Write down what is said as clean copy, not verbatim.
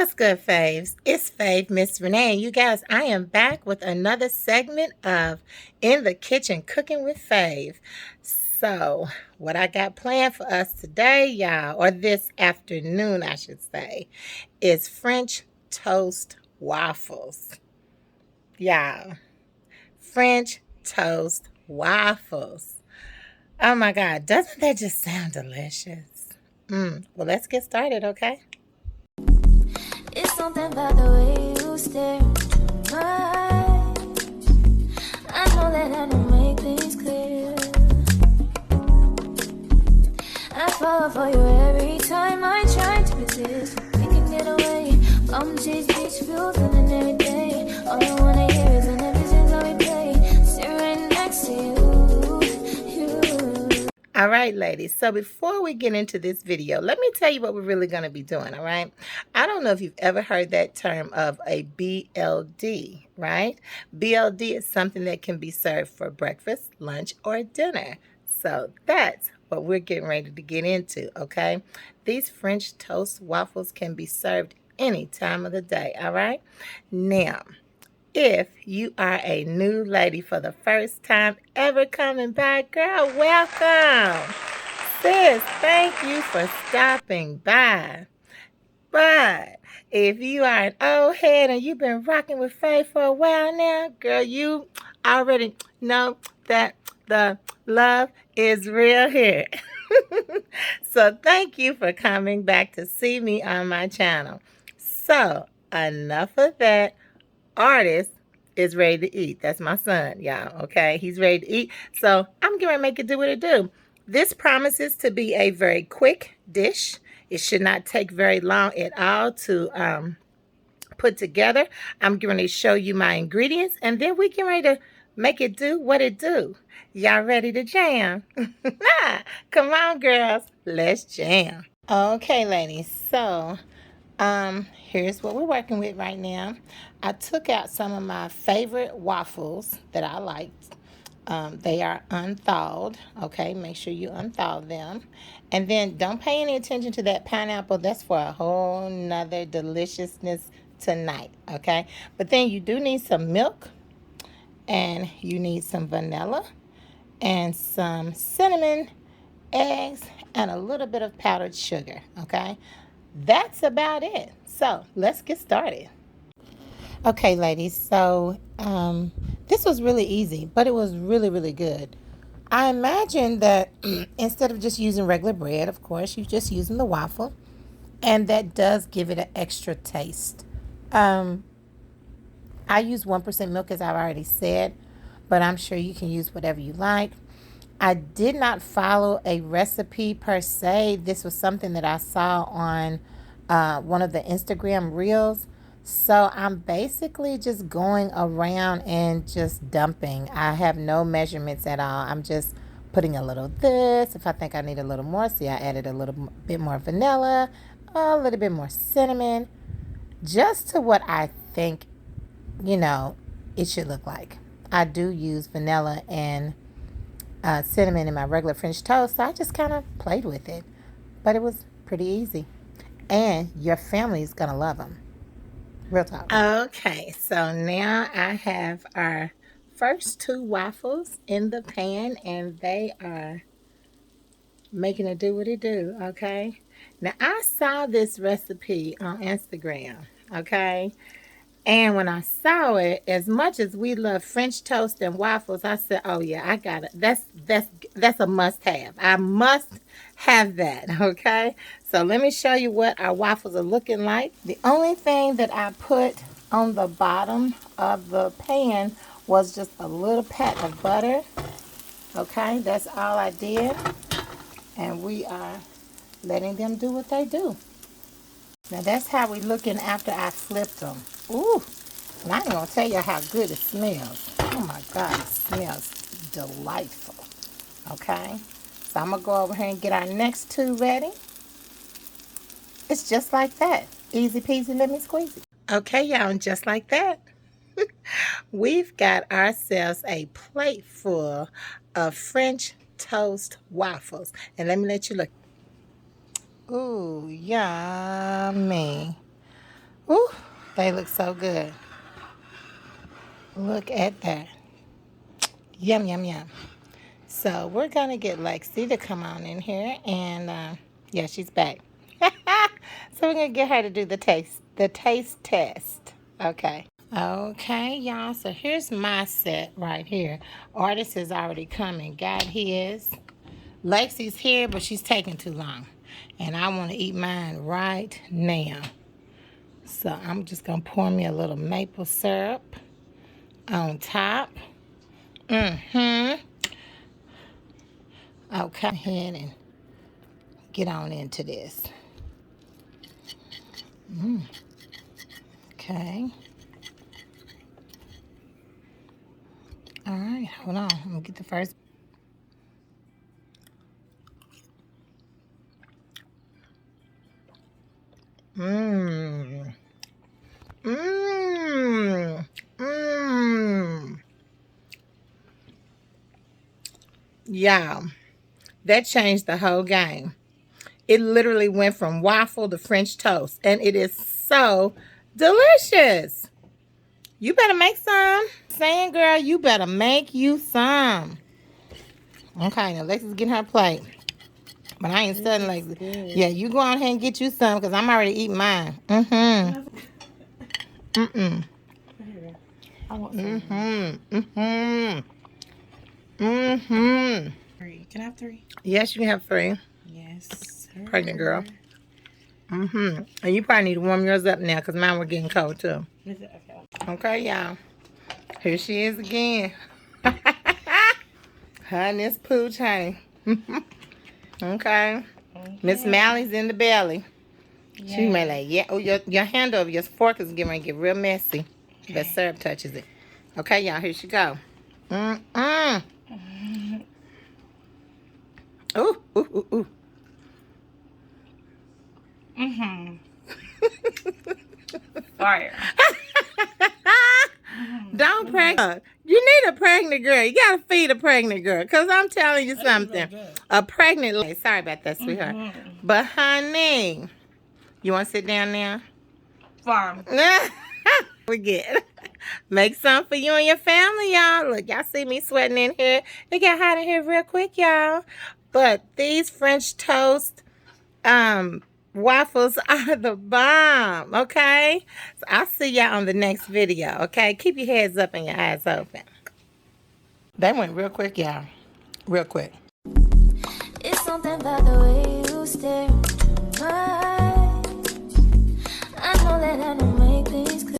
What's good, faves? It's Fave Miss Renee. You guys, I am back with another segment of In the Kitchen Cooking with Fave. So, what I got planned for us today, y'all, or this afternoon, I should say, is French toast waffles. Y'all, French toast waffles. Oh my God, doesn't that just sound delicious? Well, let's get started, okay? It's something about the way you stare into my eyes. I know that I don't make things clear. I fall for you every time I try to resist. We can get away. Palm cheese, beach views, and every day. All I wanna hear is an visions I replay. Sit right next to you. All right, ladies. So before we get into this video, let me tell you what we're really going to be doing, all right? I don't know if you've ever heard that term of a BLD, right? BLD is something that can be served for breakfast, lunch, or dinner. So that's what we're getting ready to get into, okay? These French toast waffles can be served any time of the day, all right? Now, if you are a new lady for the first time ever coming by, girl, welcome. Sis, thank you for stopping by. But if you are an old head and you've been rocking with Faye for a while now, girl, you already know that the love is real here. So thank you for coming back to see me on my channel. So enough of that. Artist is ready to eat. That's my son, y'all, okay? He's ready to eat. So I'm going to make it do what it do. This promises to be a very quick dish. It should not take very long at all to put together. I'm going to show you my ingredients, and then we get ready to make it do what it do. Y'all ready to jam? Come on, girls. Let's jam. Okay, ladies. So here's what we're working with right now. I took out some of my favorite waffles that I liked. They are unthawed. Okay, make sure you unthaw them. And then don't pay any attention to that pineapple. That's for a whole nother deliciousness tonight. Okay, but then you do need some milk, and you need some vanilla, and some cinnamon, eggs, and a little bit of powdered sugar. Okay, that's about it. So let's get started. Okay, ladies, so this was really easy, but it was really, really good. I imagine that instead of just using regular bread, of course, you're just using the waffle, and that does give it an extra taste. Um, I use 1% milk, as I've already said, but I'm sure you can use whatever you like. I did not follow a recipe per se. This was something that I saw on one of the Instagram reels. So I'm basically just going around and just dumping. I have no measurements at all. I'm just putting a little of this. If I think I need a little more, see, I added a little bit more vanilla, a little bit more cinnamon, just to what I think, it should look like. I do use vanilla and cinnamon in my regular French toast, so I just kind of played with it. But it was pretty easy. And your family's going to love them. Real talk. Okay, so now I have our first two waffles in the pan, and they are making it do what it do, okay? Now, I saw this recipe on Instagram, okay? And when I saw it, as much as we love French toast and waffles, I said, "Oh yeah, I got it. That's a must-have. I must have that." Okay. So let me show you what our waffles are looking like. The only thing that I put on the bottom of the pan was just a little pat of butter. Okay, that's all I did, and we are letting them do what they do. Now that's how we looking after I flipped them. Ooh, and I ain't gonna tell you how good it smells. Oh my God, it smells delightful. Okay, so I'm gonna go over here and get our next two ready. It's just like that. Easy peasy, lemon squeezy. Okay, y'all, and just like that, we've got ourselves a plate full of French toast waffles. And let me let you look. Ooh, yummy. They look so good. Look at that. Yum, yum, yum. So we're going to get Lexi to come on in here. And, yeah, she's back. So we're going to get her to do the taste test. Okay. Okay, y'all. So here's my set right here. Artist has already come and got his. Lexi's here, but she's taking too long. And I want to eat mine right now. So I'm just going to pour me a little maple syrup on top. Okay, go ahead and get on into this. Okay. All right, hold on. I'm going to get the first. Y'all, that changed the whole game. It literally went from waffle to French toast, and it is so delicious. You better make some. Saying, girl, you better make you some. Okay, now Lexi's getting her plate. But I ain't studying Lexi. Yeah, you go on ahead and get you some, because I'm already eating mine. I want some. Three. Can I have three? Yes, you can have 3. Yes, sir. Pregnant girl. And you probably need to warm yours up now, because mine were getting cold too. Is it? Okay. Okay, y'all. Here she is again. Her and this pooch, honey. Okay. Miss Mally's in the belly. Yeah. She may like, yeah. Oh, your handle of your fork is getting ready to get real messy. Okay. But syrup touches it. Okay, y'all. Here she go. Ooh, ooh, ooh, ooh. Fire. Don't pregnant. You need a pregnant girl. You gotta feed a pregnant girl. Cause I'm telling you something. A pregnant lady. Sorry about that, sweetheart. But honey, you want to sit down now? Farm. We get. Make some for you and your family, y'all. Look, y'all see me sweating in here. It got hot in here real quick, y'all. But these French toast waffles are the bomb, okay? So I'll see y'all on the next video, okay? Keep your heads up and your eyes open. They went real quick, y'all. Real quick. It's something about the way you stare.